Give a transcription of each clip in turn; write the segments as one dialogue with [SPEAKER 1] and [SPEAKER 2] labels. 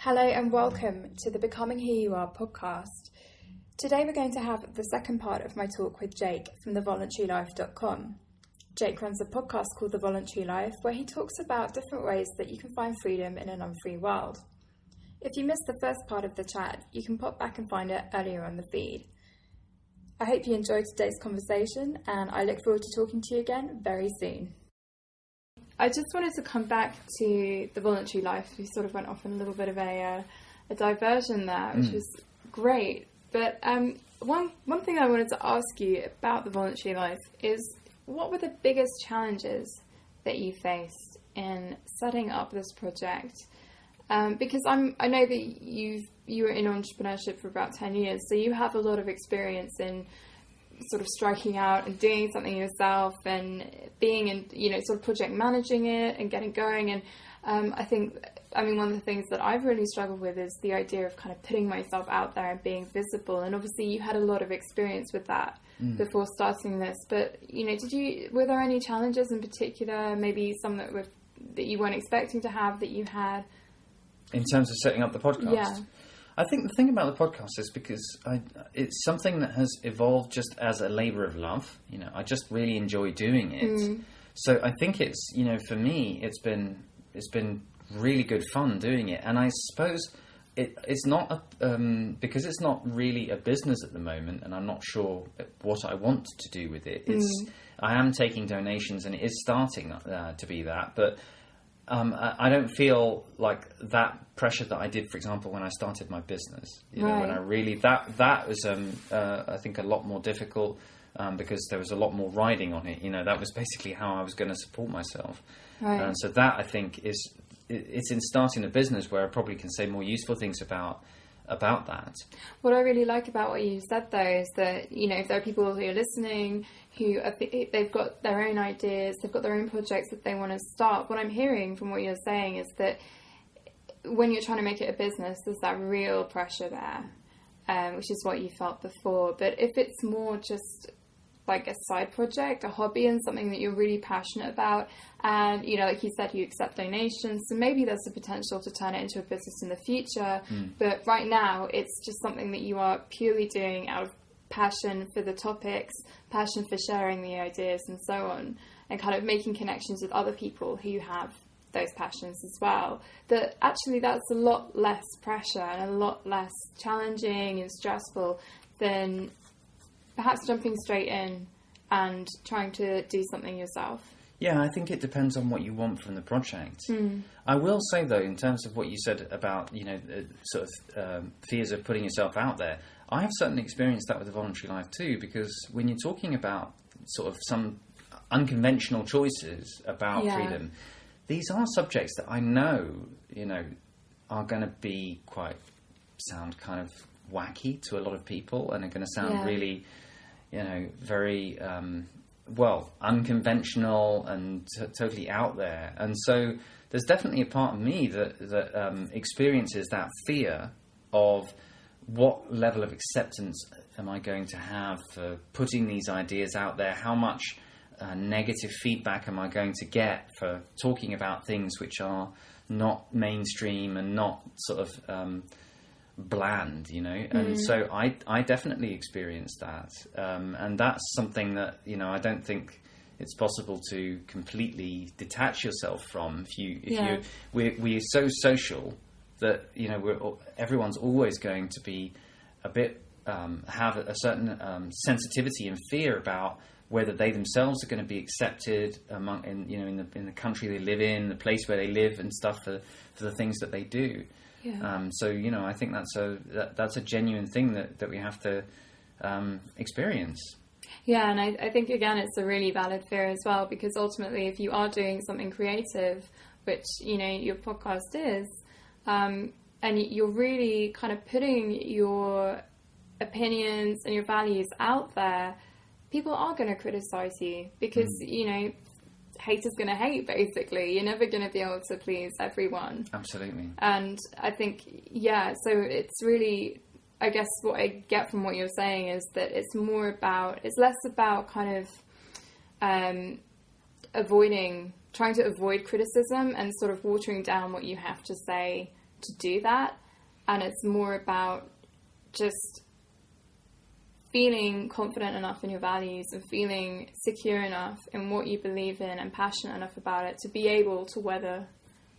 [SPEAKER 1] Hello and welcome to the Becoming Who You Are podcast. Today we're going to have the second part of my talk with Jake from the voluntarylife.com. Jake runs a podcast called The Voluntary Life where he talks about different ways that you can find freedom in an unfree world. If you missed the first part of the chat, you can pop back and find it earlier on the feed. I hope you enjoyed today's conversation and I look forward to talking to you again very soon. I just wanted to come back to the voluntary life. We sort of went off on a little bit of a diversion there, which was great. But one thing I wanted to ask you about the voluntary life is, what were the biggest challenges that you faced in setting up this project? Because I know that you were in entrepreneurship for about 10 years, so you have a lot of experience in sort of striking out and doing something yourself and being in, sort of project managing it and getting going. And one of the things that I've really struggled with is the idea of kind of putting myself out there and being visible. And obviously you had a lot of experience with that before starting this. But, were there any challenges in particular, maybe some that you weren't expecting to have that you had?
[SPEAKER 2] In terms of setting up the podcast?
[SPEAKER 1] Yeah.
[SPEAKER 2] I think the thing about the podcast is because it's something that has evolved just as a labour of love. I just really enjoy doing it. So I think it's, for me, it's been really good fun doing it. And I suppose it's not, because it's not really a business at the moment, and I'm not sure what I want to do with it. I am taking donations and it is starting to be that, but I don't feel like that pressure that I did, for example, when I started my business. When I really that was I think a lot more difficult because there was a lot more riding on it. That was basically how I was going to support myself. And so that, I think, it's in starting a business where I probably can say more useful things about that.
[SPEAKER 1] What I really like about what you said, though, is that, if there are people who are listening who they've got their own ideas, they've got their own projects that they want to start, what I'm hearing from what you're saying is that when you're trying to make it a business, there's that real pressure there, which is what you felt before. But if it's more just like a side project, a hobby, and something that you're really passionate about, and like you said, you accept donations, so maybe there's the potential to turn it into a business in the future. But right now it's just something that you are purely doing out of passion for the topics, passion for sharing the ideas and so on, and kind of making connections with other people who have those passions as well. That actually that's a lot less pressure and a lot less challenging and stressful than perhaps jumping straight in and trying to do something yourself.
[SPEAKER 2] Yeah, I think it depends on what you want from the project. I will say, though, in terms of what you said about, fears of putting yourself out there, I have certainly experienced that with the voluntary life too, because when you're talking about sort of some unconventional choices about freedom, these are subjects that I know, are going to sound kind of wacky to a lot of people, and are going to sound really, very unconventional and totally out there. And so there's definitely a part of me that experiences that fear of what level of acceptance am I going to have for putting these ideas out there? How much negative feedback am I going to get for talking about things which are not mainstream and not sort of bland, and so I definitely experienced that, and that's something that I don't think it's possible to completely detach yourself from. We're so social that everyone's always going to be a bit have a certain sensitivity and fear about whether they themselves are going to be accepted in the country they live in, the place where they live, and stuff for the things that they do. I think that's a genuine thing that we have to experience.
[SPEAKER 1] Yeah, and I think, again, it's a really valid fear as well, because ultimately if you are doing something creative, which, your podcast is, and you're really kind of putting your opinions and your values out there, people are going to criticize you because, hate is going to hate, basically. You're never going to be able to please everyone.
[SPEAKER 2] Absolutely.
[SPEAKER 1] And I think, so it's really, I guess what I get from what you're saying is that it's less about kind of trying to avoid criticism and sort of watering down what you have to say to do that. And it's more about just feeling confident enough in your values and feeling secure enough in what you believe in and passionate enough about it to be able to weather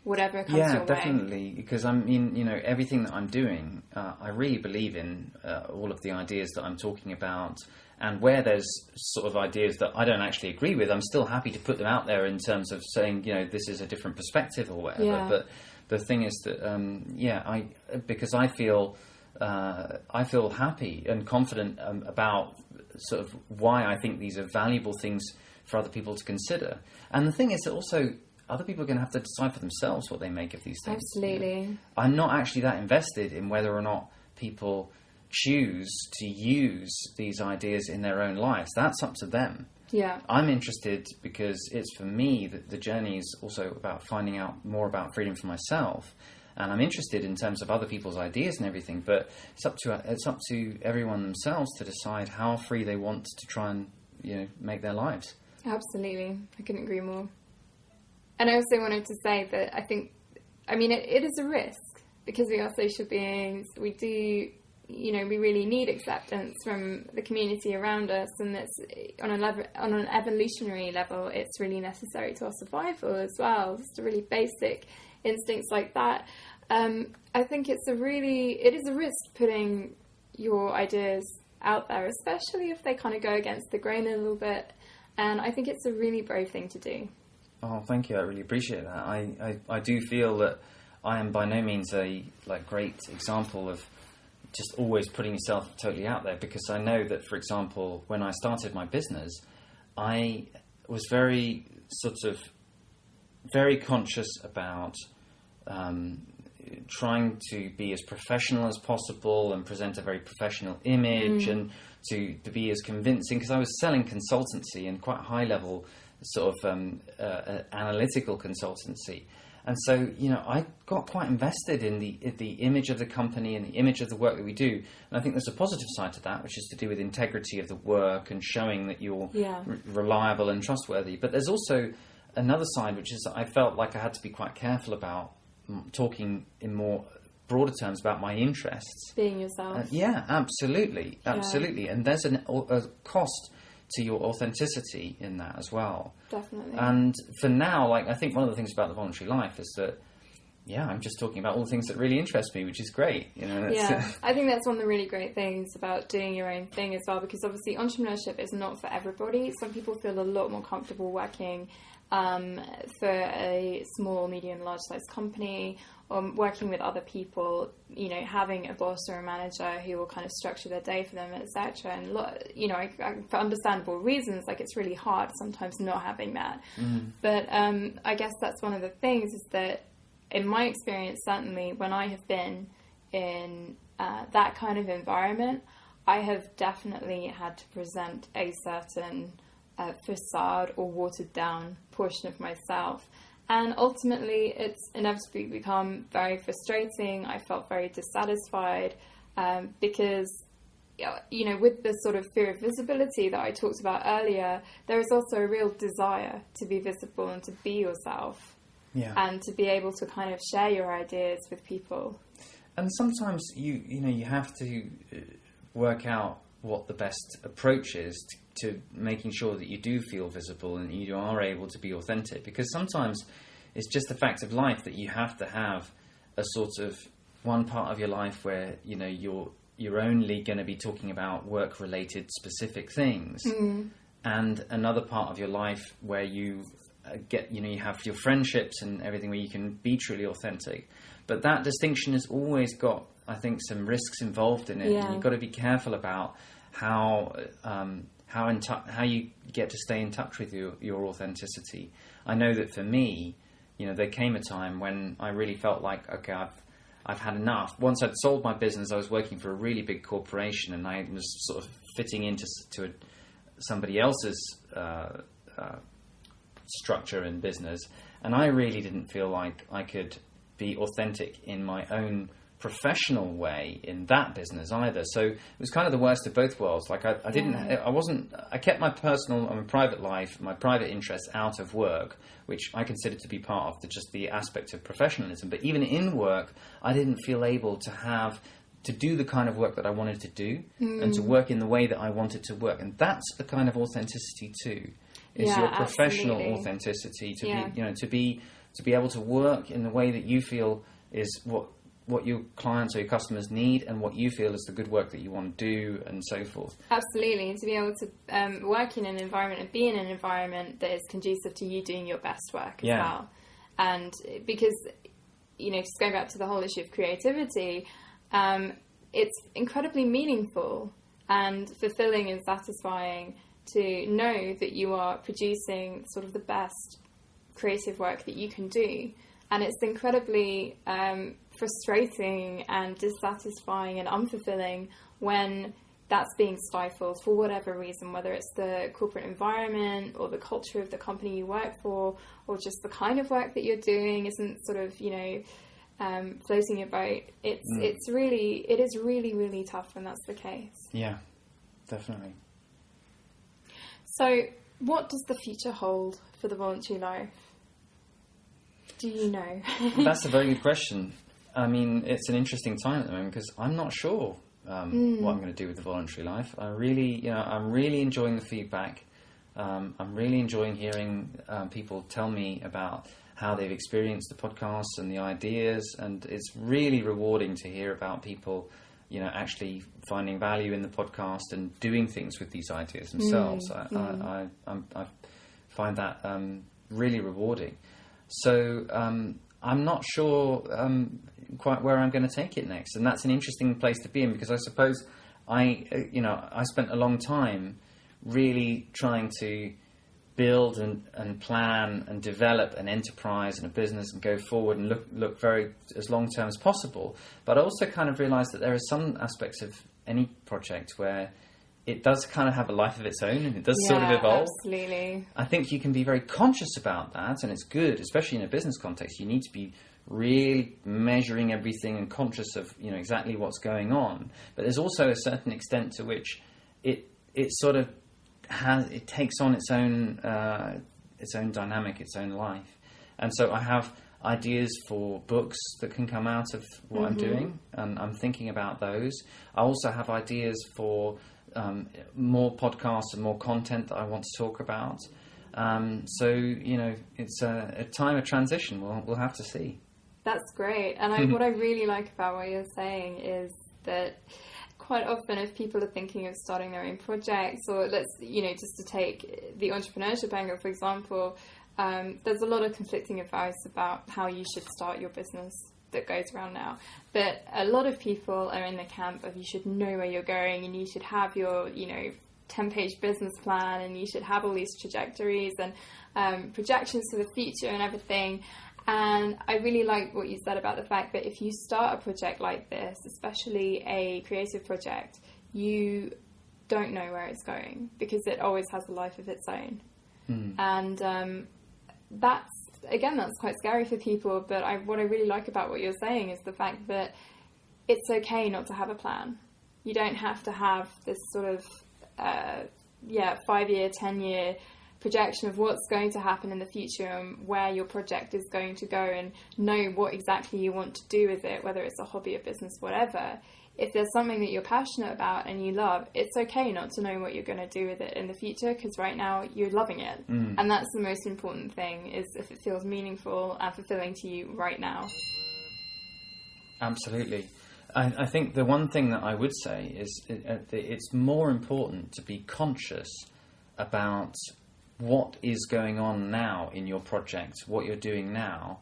[SPEAKER 1] whatever comes your way.
[SPEAKER 2] Yeah, definitely. Because I mean, everything that I'm doing, I really believe in all of the ideas that I'm talking about. And where there's sort of ideas that I don't actually agree with, I'm still happy to put them out there in terms of saying, this is a different perspective or whatever.
[SPEAKER 1] Yeah.
[SPEAKER 2] But the thing is that, because I feel happy and confident about sort of why I think these are valuable things for other people to consider. And the thing is that also other people are going to have to decide for themselves what they make of these things.
[SPEAKER 1] Absolutely.
[SPEAKER 2] I'm not actually that invested in whether or not people choose to use these ideas in their own lives. That's up to them.
[SPEAKER 1] Yeah.
[SPEAKER 2] I'm interested because it's for me that the journey is also about finding out more about freedom for myself. And I'm interested in terms of other people's ideas and everything, but it's up to everyone themselves to decide how free they want to try and make their lives.
[SPEAKER 1] Absolutely, I couldn't agree more. And I also wanted to say that it is a risk because we are social beings. We do, we really need acceptance from the community around us, and that's on an evolutionary level, it's really necessary to our survival as well. Just a really basic instincts like that. I think it is a risk putting your ideas out there, especially if they kind of go against the grain a little bit. And I think it's a really brave thing to do.
[SPEAKER 2] Oh, thank you. I really appreciate that. I do feel that I am by no means a great example of just always putting yourself totally out there, because I know that, for example, when I started my business, I was very conscious about trying to be as professional as possible and present a very professional image and to be as convincing, because I was selling consultancy and quite high level sort of analytical consultancy. And so, I got quite invested in the image of the company and the image of the work that we do. And I think there's a positive side to that, which is to do with integrity of the work and showing that you're reliable and trustworthy. But there's also another side, which is that I felt like I had to be quite careful about talking in more broader terms about my interests.
[SPEAKER 1] Being yourself.
[SPEAKER 2] Yeah, absolutely. And there's a cost to your authenticity in that as well.
[SPEAKER 1] Definitely.
[SPEAKER 2] And for now, I think one of the things about the voluntary life is that, I'm just talking about all the things that really interest me, which is great.
[SPEAKER 1] I think that's one of the really great things about doing your own thing as well, because obviously entrepreneurship is not for everybody. Some people feel a lot more comfortable working for a small, medium, large-sized company, or working with other people, having a boss or a manager who will kind of structure their day for them, etc. And, for understandable reasons, it's really hard sometimes not having that. But I guess that's one of the things is that, in my experience, certainly when I have been in that kind of environment, I have definitely had to present a certain facade or watered down portion of myself, and ultimately it's inevitably become very frustrating. I felt very dissatisfied because with the sort of fear of visibility that I talked about earlier, there is also a real desire to be visible and to be yourself, and to be able to kind of share your ideas with people.
[SPEAKER 2] And sometimes you have to work out what the best approach is to making sure that you do feel visible and you are able to be authentic, because sometimes it's just the fact of life that you have to have a sort of one part of your life where you're only going to be talking about work related specific things, and another part of your life where you you have your friendships and everything where you can be truly authentic. But that distinction has always got, I think, some risks involved in it. And you've got to be careful about how you get to stay in touch with your authenticity. I know that for me, there came a time when I really felt like, okay, I've had enough. Once I'd sold my business, I was working for a really big corporation, and I was sort of fitting into somebody else's structure in business, and I really didn't feel like I could be authentic in my own professional way in that business either. So it was kind of the worst of both worlds. Like I kept my personal and my private life, my private interests out of work, which I considered to be part of just the aspect of professionalism. But even in work, I didn't feel able to do the kind of work that I wanted to do and to work in the way that I wanted to work. And that's a kind of authenticity too, is your professional authenticity to be able to work in the way that you feel is what your clients or your customers need and what you feel is the good work that you want to do and so forth.
[SPEAKER 1] Absolutely. And to be able to work in an environment and be in an environment that is conducive to you doing your best work as well. And because, just going back to the whole issue of creativity, it's incredibly meaningful and fulfilling and satisfying to know that you are producing sort of the best creative work that you can do. And it's incredibly frustrating and dissatisfying and unfulfilling when that's being stifled for whatever reason, whether it's the corporate environment or the culture of the company you work for, or just the kind of work that you're doing isn't sort of, floating your boat. It is really, really tough when that's the case.
[SPEAKER 2] Yeah, definitely.
[SPEAKER 1] So what does the future hold for the Voluntary Life? Do you know?
[SPEAKER 2] That's a very good question. I mean, it's an interesting time at the moment because I'm not sure what I'm going to do with the Voluntary Life. I'm really enjoying the feedback. I'm really enjoying hearing people tell me about how they've experienced the podcasts and the ideas, and it's really rewarding to hear about people, actually finding value in the podcast and doing things with these ideas themselves. I find that really rewarding. So I'm not sure quite where I'm going to take it next, and that's an interesting place to be in because I suppose I spent a long time really trying to build and plan and develop an enterprise and a business and go forward and look very as long term as possible. But I also kind of realised that there are some aspects of any project where it does kind of have a life of its own and it does sort of evolve.
[SPEAKER 1] Absolutely.
[SPEAKER 2] I think you can be very conscious about that, and it's good, especially in a business context. You need to be really measuring everything and conscious of exactly what's going on. But there's also a certain extent to which it sort of takes on its own dynamic, its own life. And so I have ideas for books that can come out of what I'm doing, and I'm thinking about those. I also have ideas for more podcasts and more content that I want to talk about. So it's a time of transition. We'll have to see.
[SPEAKER 1] That's great. And what I really like about what you're saying is that quite often if people are thinking of starting their own projects, or just to take the entrepreneurship angle, for example, there's a lot of conflicting advice about how you should start your business that goes around now. But a lot of people are in the camp of you should know where you're going and you should have your, 10-page business plan and you should have all these trajectories and projections for the future and everything. And I really like what you said about the fact that if you start a project like this, especially a creative project, you don't know where it's going because it always has a life of its own. And that's quite scary for people. But what I really like about what you're saying is the fact that it's okay not to have a plan. You don't have to have this sort of 5-year, 10-year projection of what's going to happen in the future and where your project is going to go and know what exactly you want to do with it, whether it's a hobby, a business, whatever. If there's something that you're passionate about and you love, it's okay not to know what you're going to do with it in the future because right now you're loving it. And that's the most important thing, is if it feels meaningful and fulfilling to you right now.
[SPEAKER 2] Absolutely. I think the one thing that I would say is it's more important to be conscious about what is going on now in your project, what you're doing now,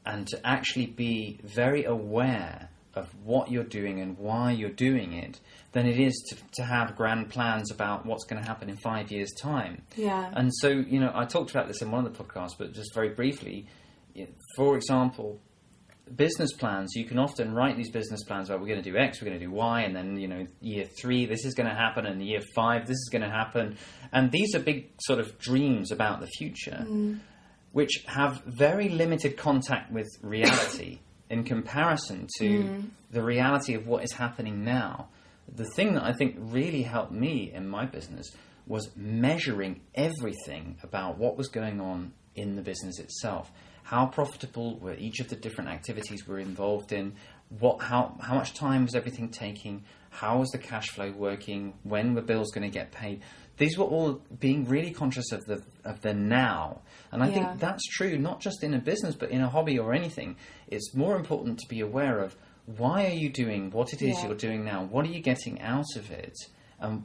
[SPEAKER 2] and to actually be very aware of what you're doing and why you're doing it, than it is to have grand plans about what's going to happen in 5 years' time.
[SPEAKER 1] Yeah.
[SPEAKER 2] And so, I talked about this in one of the podcasts, but just very briefly, for example, business plans, you can often write these business plans about we're going to do X, we're going to do Y, and then, year 3, this is going to happen, and year 5, this is going to happen. And these are big sort of dreams about the future, which have very limited contact with reality in comparison to the reality of what is happening now. The thing that I think really helped me in my business was measuring everything about what was going on in the business itself. How profitable were each of the different activities we're involved in? How much time was everything taking? How was the cash flow working? When were bills going to get paid? These were all being really conscious of the now. And I think that's true, not just in a business, but in a hobby or anything. It's more important to be aware of why are you doing what it is you're doing now? What are you getting out of it?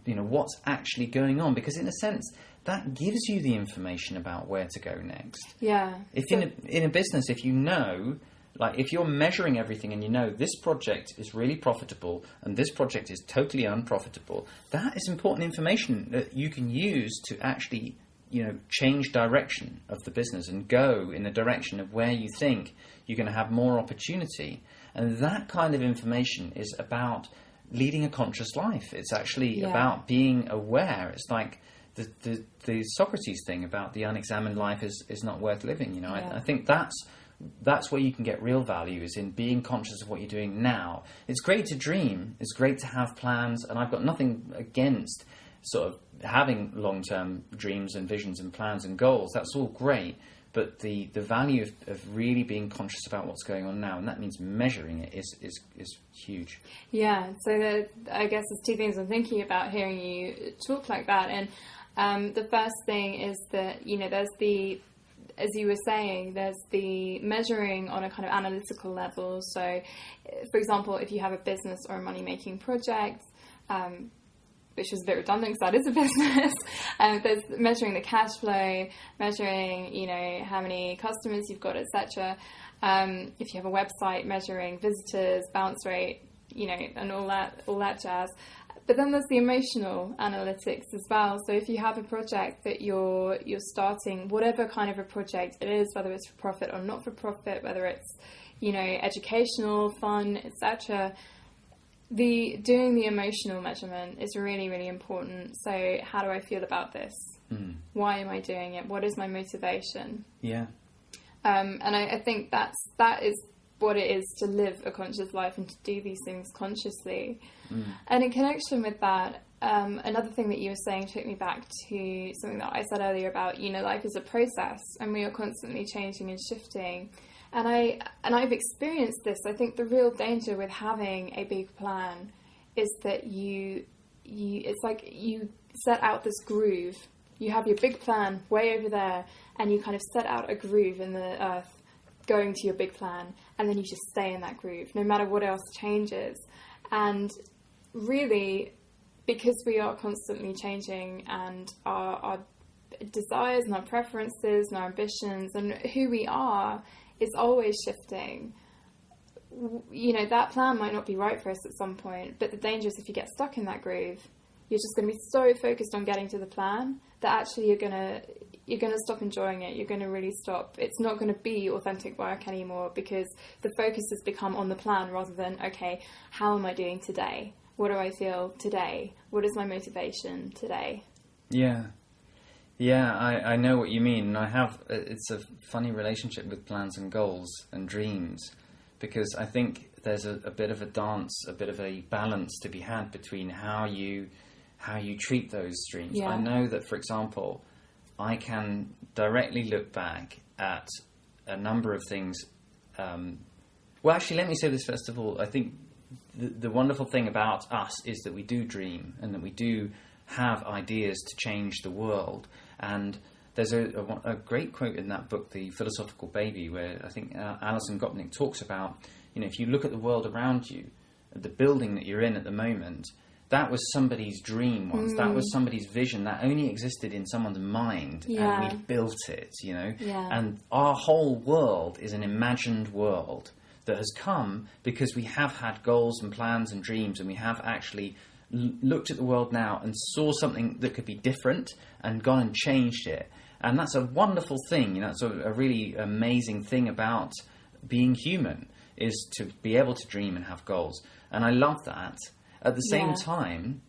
[SPEAKER 2] What's actually going on? Because in a sense, that gives you the information about where to go next.
[SPEAKER 1] Yeah.
[SPEAKER 2] If in a business, if you know, like if you're measuring everything and you know this project is really profitable and this project is totally unprofitable, that is important information that you can use to actually, change direction of the business and go in the direction of where you think you're going to have more opportunity. And that kind of information is about leading a conscious life. It's actually about being aware. It's like the Socrates thing about the unexamined life is not worth living. I think that's where you can get real value, is in being conscious of what you're doing now. It's great to dream. It's great to have plans. And I've got nothing against sort of having long-term dreams and visions and plans and goals. That's all great. But the value of really being conscious about what's going on now, and that means measuring it, is huge.
[SPEAKER 1] Yeah, so I guess there's two things I'm thinking about hearing you talk like that. And the first thing is that, there's as you were saying, there's the measuring on a kind of analytical level. So, for example, if you have a business or a money-making project, which was a bit redundant because that is a business. There's measuring the cash flow, measuring, how many customers you've got, etc. If you have a website, measuring visitors, bounce rate, and all that jazz. But then there's the emotional analytics as well. So if you have a project that you're starting, whatever kind of a project it is, whether it's for profit or not for profit, whether it's, educational, fun, etc., doing the emotional measurement is really, really important. So how do I feel about this? Why am I doing it? What is my motivation?
[SPEAKER 2] Yeah.
[SPEAKER 1] And I think that is what it is to live a conscious life and to do these things consciously. And in connection with that, another thing that you were saying took me back to something that I said earlier about, life is a process and we are constantly changing and shifting. And I've experienced this. I think the real danger with having a big plan is that it's like you set out this groove. You have your big plan way over there, and you kind of set out a groove in the earth going to your big plan, and then you just stay in that groove, no matter what else changes. And really, because we are constantly changing, and our desires and our preferences and our ambitions and who we are is always shifting. That plan might not be right for us at some point, but the danger is if you get stuck in that groove, you're just going to be so focused on getting to the plan that actually you're going to stop enjoying it. You're going to really stop. It's not going to be authentic work anymore, because the focus has become on the plan rather than, okay, how am I doing today? What do I feel today? What is my motivation today?
[SPEAKER 2] Yeah, I know what you mean. It's a funny relationship with plans and goals and dreams, because I think there's a bit of a dance, a bit of a balance to be had between how you treat those dreams.
[SPEAKER 1] Yeah.
[SPEAKER 2] I know that, for example, I can directly look back at a number of things. Well, actually, let me say this first of all. I think the wonderful thing about us is that we do dream and that we do have ideas to change the world. And there's a great quote in that book, The Philosophical Baby, where I think Alison Gopnik talks about, if you look at the world around you, the building that you're in at the moment, that was somebody's dream once. That was somebody's vision. That only existed in someone's mind, and we built it,
[SPEAKER 1] Yeah.
[SPEAKER 2] And our whole world is an imagined world that has come because we have had goals and plans and dreams, and we have actually looked at the world now and saw something that could be different and gone and changed it. And that's a wonderful thing. It's a really amazing thing about being human, is to be able to dream and have goals. And I love that. At the same time,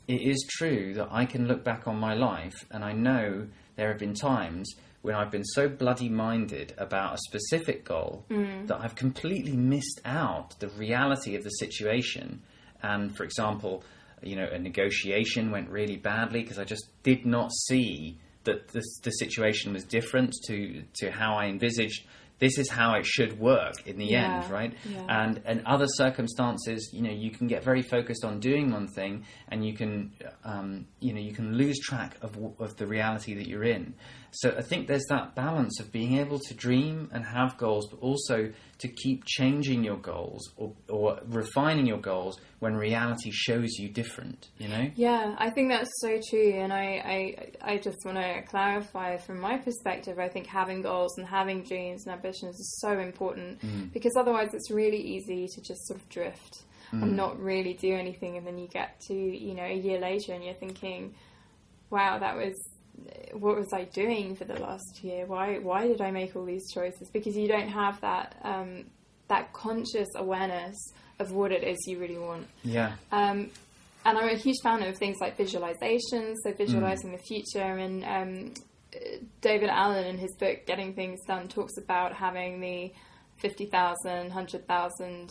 [SPEAKER 2] it is true that I can look back on my life and I know there have been times when I've been so bloody minded about a specific goal that I've completely missed out the reality of the situation. And for example, a negotiation went really badly because I just did not see that the situation was different to how I envisaged. This is how it should work in the end, right? Yeah. And other circumstances, you can get very focused on doing one thing, and you can lose track of the reality that you're in. So I think there's that balance of being able to dream and have goals, but also to keep changing your goals or refining your goals when reality shows you different,
[SPEAKER 1] Yeah, I think that's so true. And I just want to clarify from my perspective, I think having goals and having dreams and ambitions is so important because otherwise it's really easy to just sort of drift and not really do anything. And then you get to, a year later and you're thinking, wow, what was I doing for the last year? Why did I make all these choices? Because you don't have that conscious awareness of what it is you really want.
[SPEAKER 2] Yeah.
[SPEAKER 1] And I'm a huge fan of things like visualization, so visualizing the future. And David Allen, in his book Getting Things Done, talks about having the 50,000, 100,000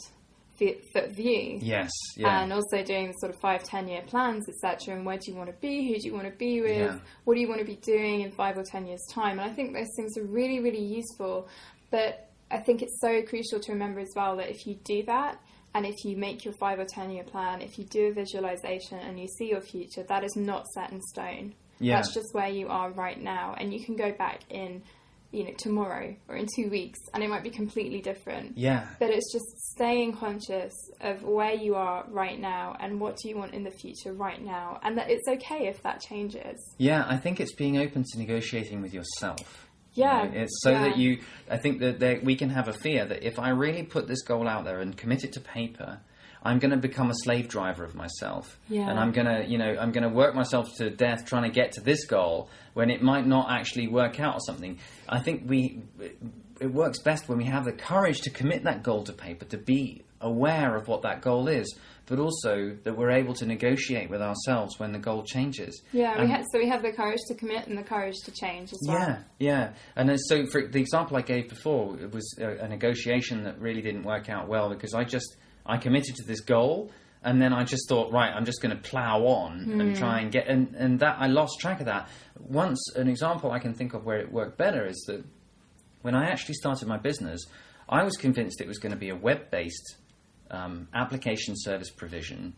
[SPEAKER 1] foot view.
[SPEAKER 2] Yes, yeah.
[SPEAKER 1] And also doing sort of 5-10 year plans, etc. And where do you want to be? Who do you want to be with?
[SPEAKER 2] Yeah.
[SPEAKER 1] What do you want to be doing in 5 or 10 years' time? And I think those things are really, really useful. But I think it's so crucial to remember as well that if you do that, and if you make your 5 or 10 year plan, if you do a visualization and you see your future, that is not set in stone.
[SPEAKER 2] Yeah.
[SPEAKER 1] That's just where you are right now. And you can go back in, tomorrow or in 2 weeks, and it might be completely different.
[SPEAKER 2] Yeah.
[SPEAKER 1] But it's just staying conscious of where you are right now and what do you want in the future right now. And that it's okay if that changes.
[SPEAKER 2] Yeah, I think it's being open to negotiating with yourself.
[SPEAKER 1] Yeah.
[SPEAKER 2] It's so that I think that we can have a fear that if I really put this goal out there and commit it to paper, I'm going to become a slave driver of myself.
[SPEAKER 1] Yeah.
[SPEAKER 2] And I'm going to work myself to death trying to get to this goal when it might not actually work out or something. I think it works best when we have the courage to commit that goal to paper, to be aware of what that goal is, but also that we're able to negotiate with ourselves when the goal changes.
[SPEAKER 1] Yeah, we have the courage to commit and the courage to change as well.
[SPEAKER 2] Yeah. And so for the example I gave before, it was a negotiation that really didn't work out well because I committed to this goal, and then I just thought, right, I'm just going to plow on and try and get... And that I lost track of that. Once, an example I can think of where it worked better is that when I actually started my business, I was convinced it was going to be a web-based application service provision,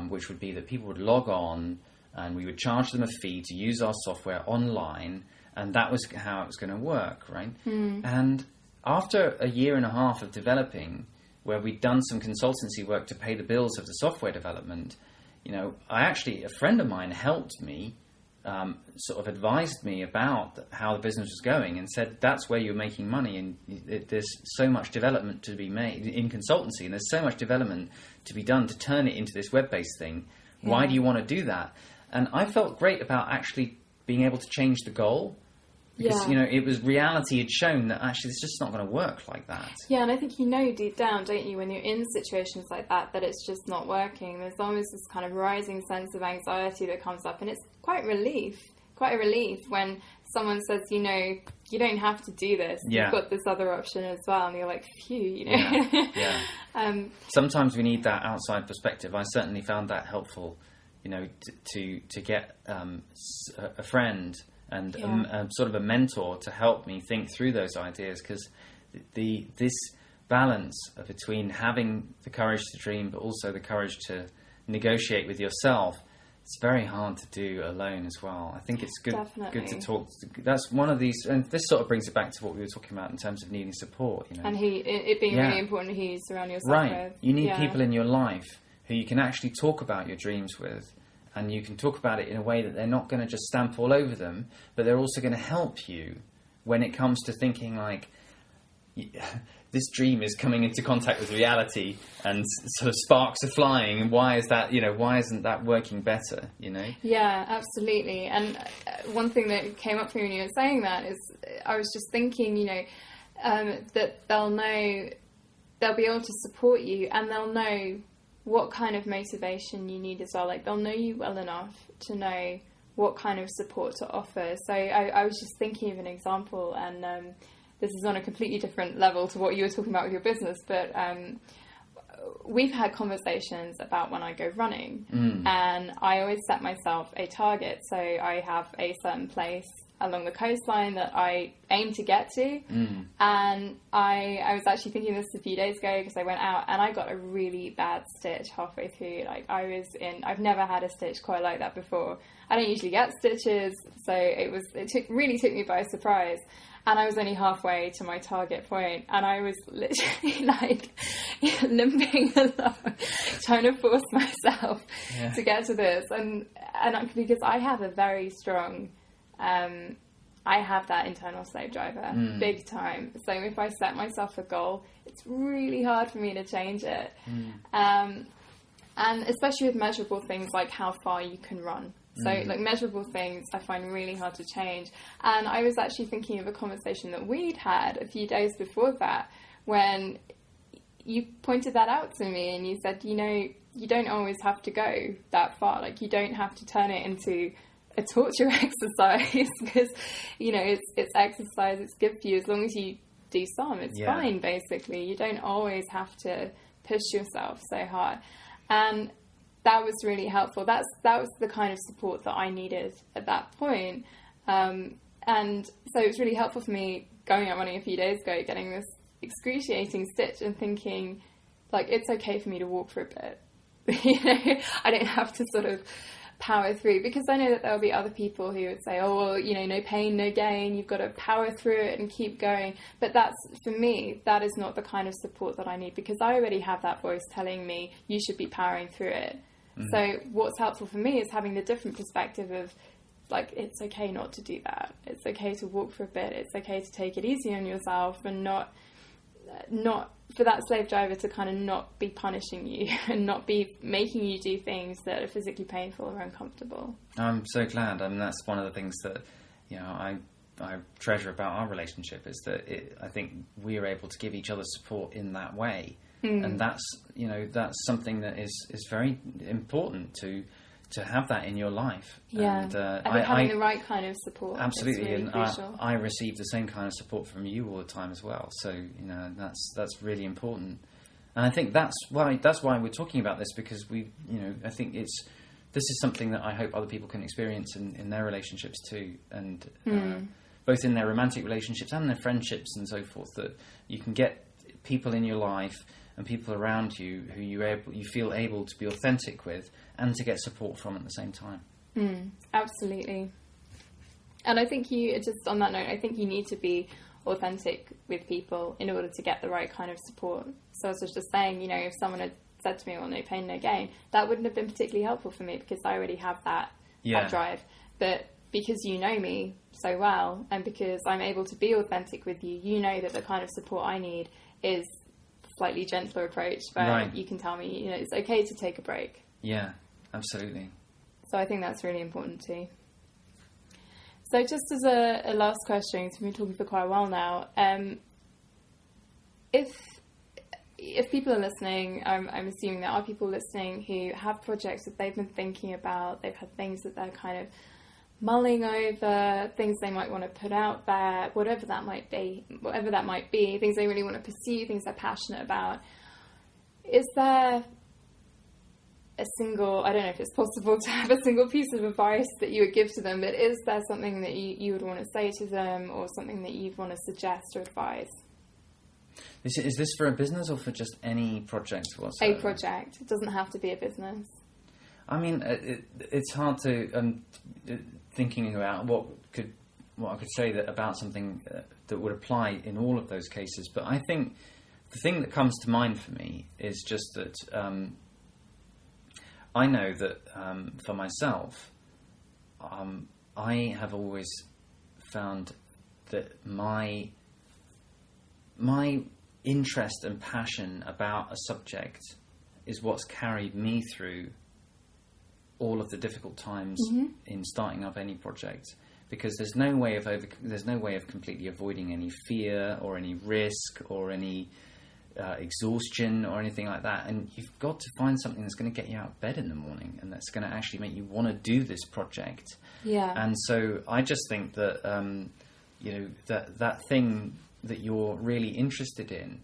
[SPEAKER 2] which would be that people would log on and we would charge them a fee to use our software online, and that was how it was going to work, right? And after a year and a half of developing, where we'd done some consultancy work to pay the bills of the software development, a friend of mine helped me, sort of advised me about how the business was going and said, that's where you're making money, and there's so much development to be made in consultancy, and there's so much development to be done to turn it into this web-based thing. Yeah. Why do you want to do that? And I felt great about actually being able to change the goal. Because, it was reality had shown that actually it's just not going to work like that. Yeah, and I think
[SPEAKER 1] deep down, don't you, when you're in situations like that it's just not working. There's always this kind of rising sense of anxiety that comes up, and it's quite a relief when someone says, you don't have to do this. Yeah. You've got this other option as well, and you're like, phew,
[SPEAKER 2] Yeah. Sometimes we need that outside perspective. I certainly found that helpful, to get a friend and sort of a mentor to help me think through those ideas, because this balance between having the courage to dream but also the courage to negotiate with yourself, it's very hard to do alone as well. I think it's good to talk. That's one of these, and this sort of brings it back to what we were talking about in terms of needing support.
[SPEAKER 1] And it being really important who you surround yourself with.
[SPEAKER 2] You need people in your life who you can actually talk about your dreams with. And you can talk about it in a way that they're not going to just stamp all over them, but they're also going to help you when it comes to thinking like, this dream is coming into contact with reality and sort of sparks are flying. And why is that, why isn't that working better,
[SPEAKER 1] Yeah, absolutely. And one thing that came up for me when you were saying that is I was just thinking, that they'll be able to support you, and they'll know what kind of motivation you need as well. Like, they'll know you well enough to know what kind of support to offer. So I was just thinking of an example, and this is on a completely different level to what you were talking about with your business, but we've had conversations about when I go running, and I always set myself a target. So I have a certain place along the coastline that I aim to get to, and I was actually thinking this a few days ago because I went out and I got a really bad stitch halfway through. Like, I've never had a stitch quite like that before. I don't usually get stitches, so it really took me by surprise. And I was only halfway to my target point, and I was literally like limping along, trying to force myself to get to this. And because I have a very strong, I have that internal slave driver, big time. So if I set myself a goal, it's really hard for me to change it. And especially with measurable things like how far you can run. So like measurable things I find really hard to change. And I was actually thinking of a conversation that we'd had a few days before that, when you pointed that out to me and you said, you know, you don't always have to go that far. Like, you don't have to turn it into a torture exercise, because, you know, it's exercise, it's good for you. As long as you do some, it's fine, basically. You don't always have to push yourself so hard. And that was really helpful. That was the kind of support that I needed at that point. And so it was really helpful for me going out running a few days ago, getting this excruciating stitch and thinking, like, it's okay for me to walk for a bit. You know, I don't have to sort of power through, because I know that there'll be other people who would say, oh, well, you know, no pain, no gain, you've got to power through it and keep going. But that's, for me, that is not the kind of support that I need, because I already have that voice telling me you should be powering through it. So what's helpful for me is having the different perspective of, like, it's okay not to do that. It's okay to walk for a bit. It's okay to take it easy on yourself, and not for that slave driver to kind of not be punishing you and not be making you do things that are physically painful or uncomfortable. I'm
[SPEAKER 2] so glad. I mean, that's one of the things that, you know, I treasure about our relationship, is that I think we are able to give each other support in that way. And that's, you know, that's something that is very important to have that in your life.
[SPEAKER 1] Yeah, and I think having the right kind of support.
[SPEAKER 2] Absolutely,
[SPEAKER 1] really
[SPEAKER 2] and
[SPEAKER 1] crucial.
[SPEAKER 2] I receive the same kind of support from you all the time as well. So, you know, that's really important. And I think that's why we're talking about this, because I think this is something that I hope other people can experience in their relationships too, and both in their romantic relationships and their friendships and so forth, that you can get people in your life and people around you who you feel able to be authentic with and to get support from at the same time.
[SPEAKER 1] Absolutely. And I think just on that note, I think you need to be authentic with people in order to get the right kind of support. So as I was just saying, you know, if someone had said to me, well, no pain, no gain, that wouldn't have been particularly helpful for me, because I already have that drive. But because you know me so well, and because I'm able to be authentic with you, you know that the kind of support I need is slightly gentler approach, where you can tell me, you know, it's okay to take a break.
[SPEAKER 2] Yeah, absolutely.
[SPEAKER 1] So I think that's really important too. So just as a last question, because we've been talking for quite a while now, if people are listening, I'm assuming there are people listening who have projects that they've been thinking about, they've had things that they're kind of mulling over, things they might want to put out there, whatever that might be, things they really want to pursue, things they're passionate about. Is there a single, I don't know if it's possible to have a single piece of advice that you would give to them, but is there something that you would want to say to them, or something that you'd want to suggest or advise?
[SPEAKER 2] Is this for a business or for just any project whatsoever?
[SPEAKER 1] A project. It doesn't have to be a business.
[SPEAKER 2] I mean, it's hard to thinking about what I could say about something that would apply in all of those cases. But I think the thing that comes to mind for me is just that I know that for myself, I have always found that my interest and passion about a subject is what's carried me through all of the difficult times in starting up any project, because there's no way of completely avoiding any fear or any risk or any exhaustion or anything like that. And you've got to find something that's going to get you out of bed in the morning and that's going to actually make you want to do this project.
[SPEAKER 1] Yeah.
[SPEAKER 2] And so I just think that, that thing that you're really interested in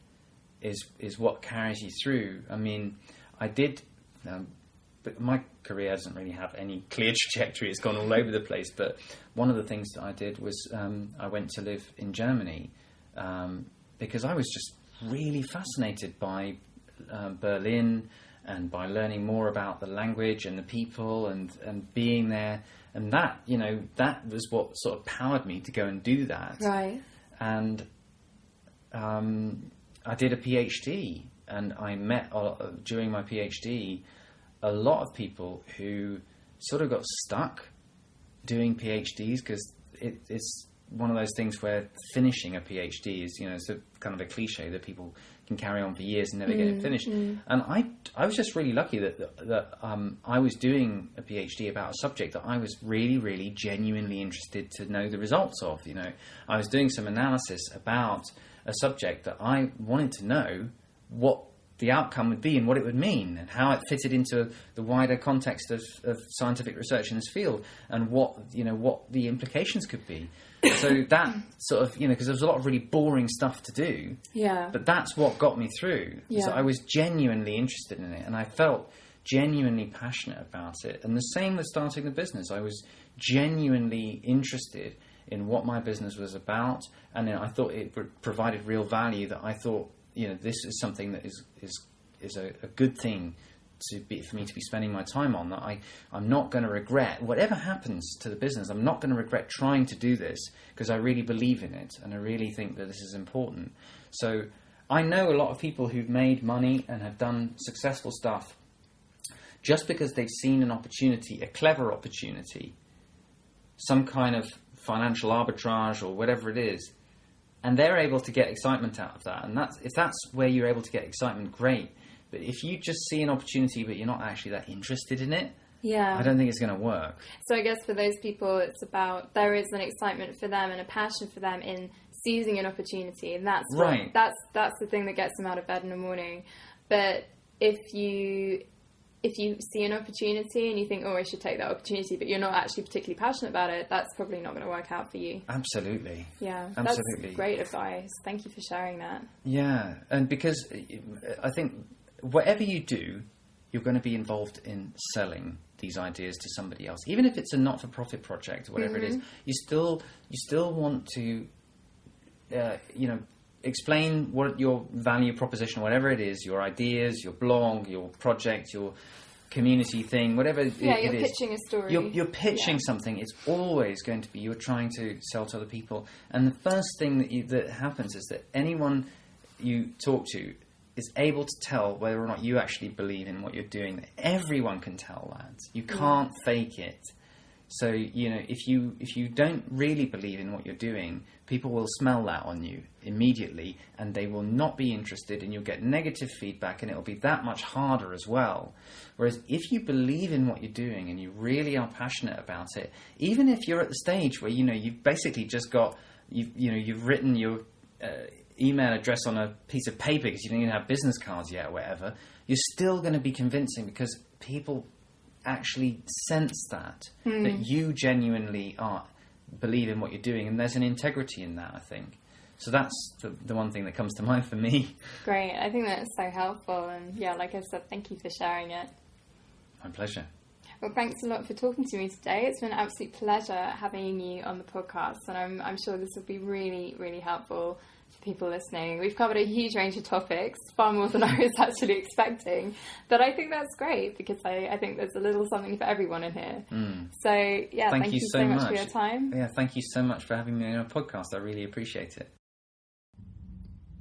[SPEAKER 2] is what carries you through. I mean, I did, but my career doesn't really have any clear trajectory. It's gone all over the place. But one of the things that I did was I went to live in Germany because I was just really fascinated by Berlin and by learning more about the language and the people and being there. And that, that was what sort of powered me to go and do that.
[SPEAKER 1] Right.
[SPEAKER 2] And I did a PhD, and I met during my PhD a lot of people who sort of got stuck doing PhDs because it's one of those things where finishing a PhD is, it's a kind of a cliche that people can carry on for years and never get it finished. And I was just really lucky that I was doing a PhD about a subject that I was really, really genuinely interested to know the results of. I was doing some analysis about a subject that I wanted to know what the outcome would be and what it would mean and how it fitted into the wider context of scientific research in this field and what the implications could be. So that sort of, because there was a lot of really boring stuff to do.
[SPEAKER 1] Yeah.
[SPEAKER 2] But that's what got me through.
[SPEAKER 1] Yeah.
[SPEAKER 2] So I was genuinely interested in it and I felt genuinely passionate about it. And the same with starting the business. I was genuinely interested in what my business was about, and then I thought it provided real value. That I thought, this is something that is a good thing for me to be spending my time on. That I'm not going to regret whatever happens to the business. I'm not going to regret trying to do this because I really believe in it, and I really think that this is important. So I know a lot of people who've made money and have done successful stuff just because they've seen an opportunity, a clever opportunity, some kind of financial arbitrage or whatever it is, and they're able to get excitement out of that. And if that's where you're able to get excitement, great. But if you just see an opportunity but you're not actually that interested in it, I don't think it's going to work.
[SPEAKER 1] So I guess for those people, it's about there is an excitement for them and a passion for them in seizing an opportunity, and that's
[SPEAKER 2] right.
[SPEAKER 1] That's the thing that gets them out of bed in the morning. But if you see an opportunity and you think, I should take that opportunity, but you're not actually particularly passionate about it, that's probably not going to work out for you.
[SPEAKER 2] Absolutely.
[SPEAKER 1] Yeah,
[SPEAKER 2] absolutely.
[SPEAKER 1] That's great advice. Thank you for sharing that.
[SPEAKER 2] Yeah, and because I think whatever you do, you're going to be involved in selling these ideas to somebody else. Even if it's a not-for-profit project or whatever it is, you still want to, explain what your value proposition, whatever it is, your ideas, your blog, your project, your community thing, whatever it is.
[SPEAKER 1] You're pitching a story.
[SPEAKER 2] You're pitching something. It's always going to be you're trying to sell to other people. And the first thing that happens is that anyone you talk to is able to tell whether or not you actually believe in what you're doing. Everyone can tell that. You can't fake it. So, if you don't really believe in what you're doing, people will smell that on you immediately and they will not be interested, and you'll get negative feedback, and it'll be that much harder as well. Whereas if you believe in what you're doing and you really are passionate about it, even if you're at the stage where, you've basically just got, you've written your email address on a piece of paper because you don't even have business cards yet or whatever, you're still going to be convincing because people actually sense that you genuinely believe in what you're doing, and there's an integrity in that, I think. So that's the one thing that comes to mind for me.
[SPEAKER 1] Great. I think that's so helpful, and like I said, thank you for sharing it.
[SPEAKER 2] My pleasure.
[SPEAKER 1] Well, thanks a lot for talking to me today. It's been an absolute pleasure having you on the podcast, and I'm sure this will be really, really helpful for people listening. We've covered a huge range of topics, far more than I was actually expecting, but I think that's great because I think there's a little something for everyone in here. So thank you so much for your time.
[SPEAKER 2] Yeah, thank you so much for having me on your podcast. I really appreciate it.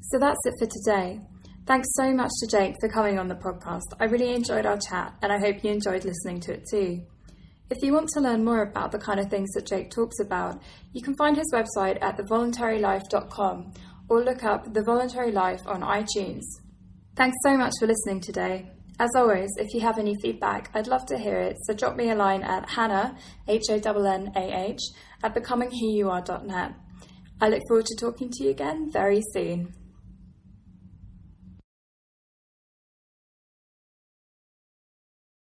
[SPEAKER 1] So that's it for today. Thanks so much to Jake for coming on the podcast. I really enjoyed our chat, and I hope you enjoyed listening to it too. If you want to learn more about the kind of things that Jake talks about, you can find his website at thevoluntarylife.com or look up The Voluntary Life on iTunes. Thanks so much for listening today. As always, if you have any feedback, I'd love to hear it, so drop me a line at Hannah, HANNAH, @becomingwhoyouare.net. I look forward to talking to you again very soon.